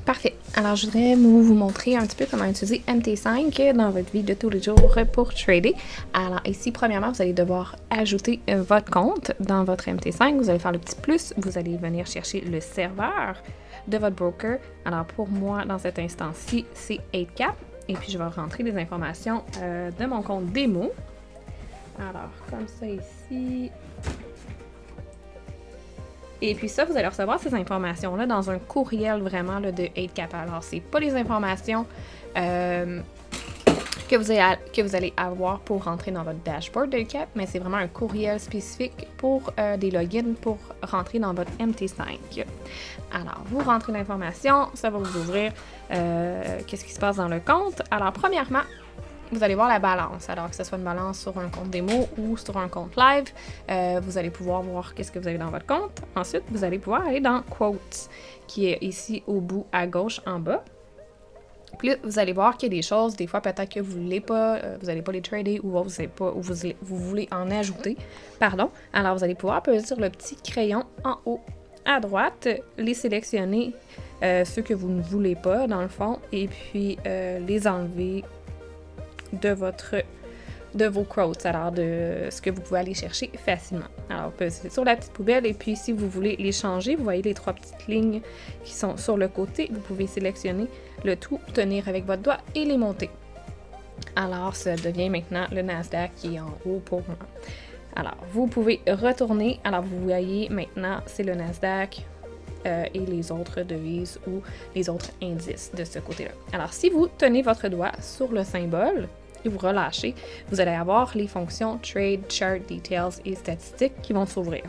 Parfait. Alors, je voudrais vous montrer un petit peu comment utiliser MT5 dans votre vie de tous les jours pour trader. Alors, ici, premièrement, vous allez devoir ajouter votre compte dans votre MT5. Vous allez faire le petit plus. Vous allez venir chercher le serveur de votre broker. Alors, pour moi, dans cet instant-ci, c'est 8Cap. Et puis, je vais rentrer les informations de mon compte démo. Alors, comme ça ici. Et puis ça, vous allez recevoir ces informations-là dans un courriel vraiment là, de 8Cap. Alors, c'est pas les informations que vous allez avoir pour rentrer dans votre dashboard de 8Cap, mais c'est vraiment un courriel spécifique pour des logins pour rentrer dans votre MT5. Alors, vous rentrez l'information, ça va vous ouvrir qu'est-ce qui se passe dans le compte. Alors, premièrement, vous allez voir la balance. Alors que ce soit une balance sur un compte démo ou sur un compte live, vous allez pouvoir voir qu'est-ce que vous avez dans votre compte. Ensuite, vous allez pouvoir aller dans Quotes, qui est ici au bout à gauche en bas. Puis là, vous allez voir qu'il y a des choses, des fois peut-être que vous n'allez pas les trader ou vous voulez en ajouter. Pardon. Alors, vous allez pouvoir peser sur le petit crayon en haut à droite, les sélectionner, ceux que vous ne voulez pas dans le fond, et puis les enlever de vos quotes, alors de ce que vous pouvez aller chercher facilement. Alors, pesez sur la petite poubelle et puis si vous voulez les changer, vous voyez les 3 petites lignes qui sont sur le côté, vous pouvez sélectionner le tout, tenir avec votre doigt et les monter. Alors, ça devient maintenant le Nasdaq qui est en haut pour moi. Alors, vous pouvez retourner. Alors, vous voyez maintenant, c'est le Nasdaq et les autres devises ou les autres indices de ce côté-là. Alors, si vous tenez votre doigt sur le symbole et vous relâchez, vous allez avoir les fonctions Trade, Chart, Details et Statistiques qui vont s'ouvrir.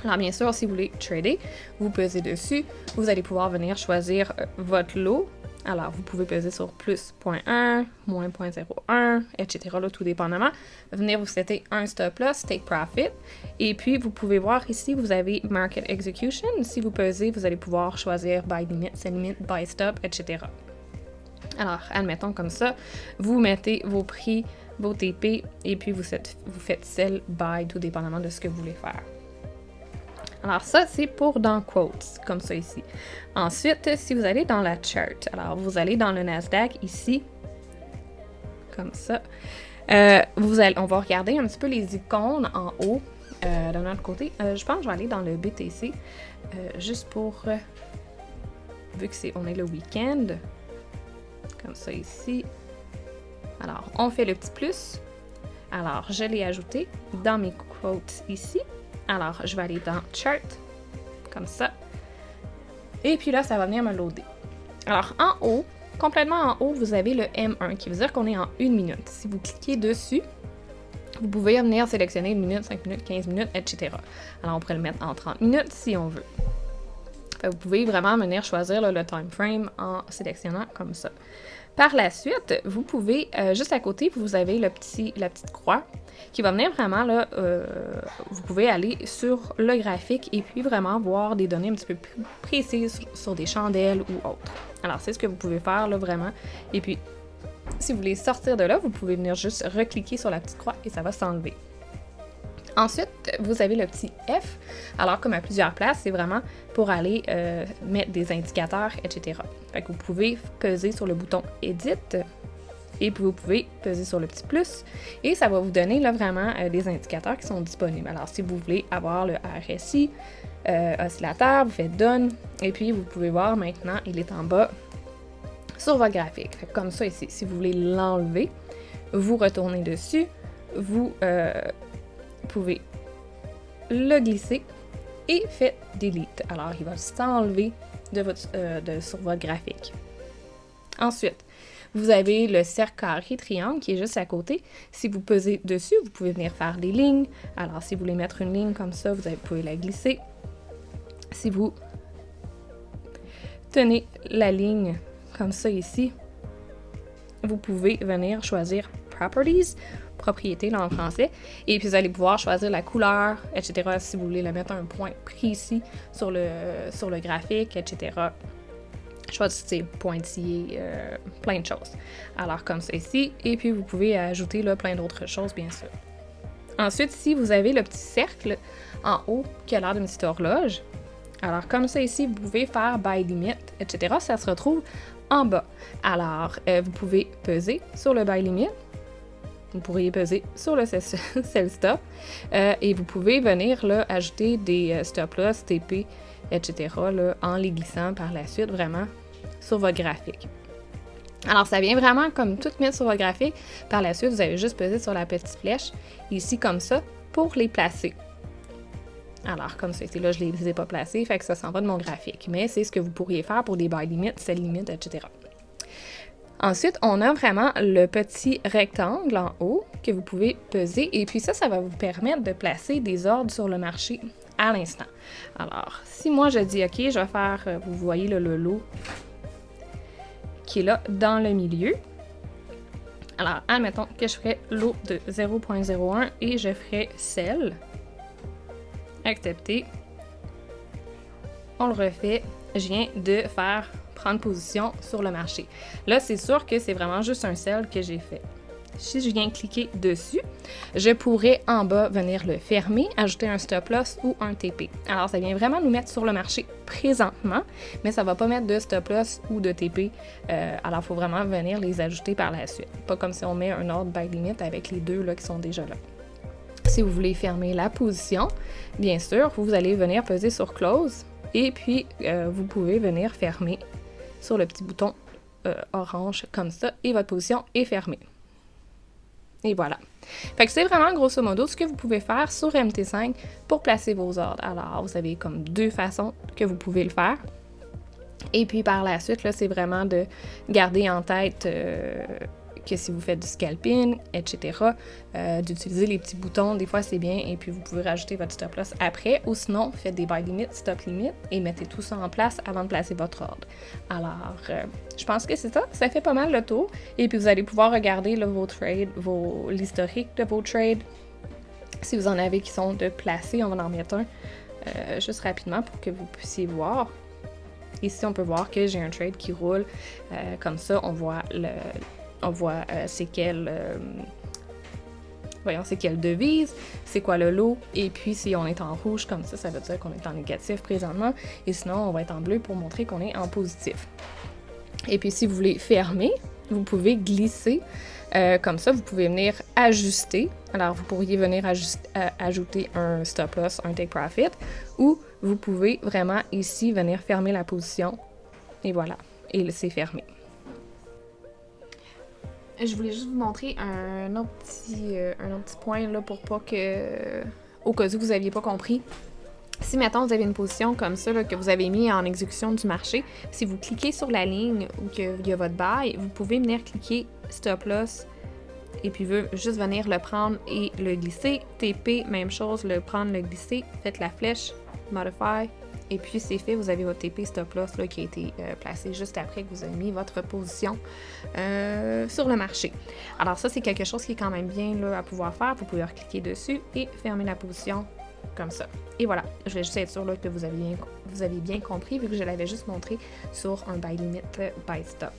Alors, bien sûr, si vous voulez trader, vous pesez dessus. Vous allez pouvoir venir choisir votre lot. Alors, vous pouvez peser sur plus 0.1, moins 0.01, etc. Là, tout dépendamment. Venir vous setter un stop loss, take profit. Et puis, vous pouvez voir ici, vous avez Market Execution. Si vous pesez, vous allez pouvoir choisir Buy Limit, Sell Limit, Buy Stop, etc. Alors, admettons comme ça, vous mettez vos prix, vos TP, et puis vous faites Sell, Buy, tout dépendamment de ce que vous voulez faire. Alors ça, c'est pour dans Quotes, comme ça ici. Ensuite, si vous allez dans la chart, alors vous allez dans le Nasdaq ici, comme ça. On va regarder un petit peu les icônes en haut de notre côté. Je pense que je vais aller dans le BTC, juste pour, vu que on est le week-end, comme ça ici. Alors, on fait le petit plus. Alors, je l'ai ajouté dans mes quotes ici. Alors, je vais aller dans Chart, comme ça. Et puis là, ça va venir me loader. Alors, en haut, complètement en haut, vous avez le M1, qui veut dire qu'on est en 1 minute. Si vous cliquez dessus, vous pouvez venir sélectionner 1 minute, 5 minutes, 15 minutes, etc. Alors, on pourrait le mettre en 30 minutes si on veut. Vous pouvez vraiment venir choisir là, le time frame en sélectionnant comme ça. Par la suite, vous pouvez, juste à côté, vous avez la petite croix qui va venir vraiment, là, vous pouvez aller sur le graphique et puis vraiment voir des données un petit peu plus précises sur des chandelles ou autres. Alors, c'est ce que vous pouvez faire, là, vraiment. Et puis, si vous voulez sortir de là, vous pouvez venir juste recliquer sur la petite croix et ça va s'enlever. Ensuite, vous avez le petit F. Alors, comme à plusieurs places, c'est vraiment pour aller mettre des indicateurs, etc. Fait que vous pouvez peser sur le bouton Edit et puis vous pouvez peser sur le petit plus et ça va vous donner là vraiment des indicateurs qui sont disponibles. Alors, si vous voulez avoir le RSI, oscillateur, vous faites Done et puis vous pouvez voir maintenant, il est en bas sur votre graphique. Fait que comme ça ici, si vous voulez l'enlever, vous retournez dessus, vous pouvez le glisser et faites Delete. Alors, il va s'enlever sur votre graphique. Ensuite, vous avez le cercle carré triangle qui est juste à côté. Si vous pesez dessus, vous pouvez venir faire des lignes. Alors, si vous voulez mettre une ligne comme ça, vous pouvez la glisser. Si vous tenez la ligne comme ça ici, vous pouvez venir choisir Properties, propriété là en français, et puis vous allez pouvoir choisir la couleur, etc. si vous voulez la mettre à un point précis sur le graphique, etc. Choisissez pointillé, plein de choses. Alors comme ça ici, et puis vous pouvez ajouter là, plein d'autres choses bien sûr. Ensuite, ici, vous avez le petit cercle en haut qui a l'air d'une petite horloge. Alors, comme ça ici, vous pouvez faire buy limit, etc. Ça se retrouve en bas. Alors, vous pouvez peser sur le buy limit. Vous pourriez peser sur le sell stop. Et vous pouvez venir là, ajouter des stop loss, TP, etc. Là, en les glissant par la suite, vraiment, sur votre graphique. Alors, ça vient vraiment comme tout mettre sur votre graphique. Par la suite, vous avez juste pesé sur la petite flèche, ici comme ça, pour les placer. Alors, comme ça, là, je ne les ai pas placés, fait que ça s'en va de mon graphique. Mais c'est ce que vous pourriez faire pour des buy limits, sell limit, etc. Ensuite, on a vraiment le petit rectangle en haut que vous pouvez peser. Et puis ça va vous permettre de placer des ordres sur le marché à l'instant. Alors, si moi je dis, OK, je vais faire, vous voyez là, le lot qui est là dans le milieu. Alors, admettons que je ferais lot de 0.01 et je ferais sell. Accepter. On le refait. Je viens de prendre position sur le marché. Là, c'est sûr que c'est vraiment juste un sell que j'ai fait. Si je viens cliquer dessus, je pourrais en bas venir le fermer, ajouter un stop loss ou un TP. Alors, ça vient vraiment nous mettre sur le marché présentement, mais ça ne va pas mettre de stop loss ou de TP. Alors, il faut vraiment venir les ajouter par la suite. Pas comme si on met un ordre buy limit avec les deux là, qui sont déjà là. Si vous voulez fermer la position, bien sûr, vous allez venir peser sur close et puis vous pouvez venir fermer sur le petit bouton orange comme ça et votre position est fermée. Et voilà. Fait que c'est vraiment grosso modo ce que vous pouvez faire sur MT5 pour placer vos ordres. Alors, vous avez comme deux façons que vous pouvez le faire. Et puis par la suite, là, c'est vraiment de garder en tête que si vous faites du scalping, etc., d'utiliser les petits boutons, des fois c'est bien, et puis vous pouvez rajouter votre stop loss après, ou sinon, faites des buy limit, stop limit, et mettez tout ça en place avant de placer votre ordre. Alors, je pense que c'est ça, ça fait pas mal le tour, et puis vous allez pouvoir regarder là, vos trades, l'historique de vos trades, si vous en avez qui sont de placer, on va en mettre un, juste rapidement pour que vous puissiez voir. Ici, on peut voir que j'ai un trade qui roule, comme ça, on voit c'est quelle devise, c'est quoi le lot, et puis si on est en rouge comme ça veut dire qu'on est en négatif présentement, et sinon on va être en bleu pour montrer qu'on est en positif. Et puis si vous voulez fermer, vous pouvez glisser comme ça, vous pouvez venir ajuster. Alors vous pourriez venir ajouter un stop loss, un take profit, ou vous pouvez vraiment ici venir fermer la position, et voilà, et c'est fermé. Je voulais juste vous montrer un autre petit point là, pour pas que, au cas où vous n'aviez pas compris. Si maintenant vous avez une position comme ça là, que vous avez mis en exécution du marché, si vous cliquez sur la ligne où il y a votre buy, vous pouvez venir cliquer stop loss et puis juste venir le prendre et le glisser. TP, même chose, le prendre, le glisser, faites la flèche, modify. Et puis c'est fait, vous avez votre TP stop loss là, qui a été placé juste après que vous avez mis votre position sur le marché. Alors ça, c'est quelque chose qui est quand même bien là, à pouvoir faire. Vous pouvez cliquer dessus et fermer la position comme ça. Et voilà, je vais juste être sûre là, que vous avez bien compris vu que je l'avais juste montré sur un buy limit, buy stop.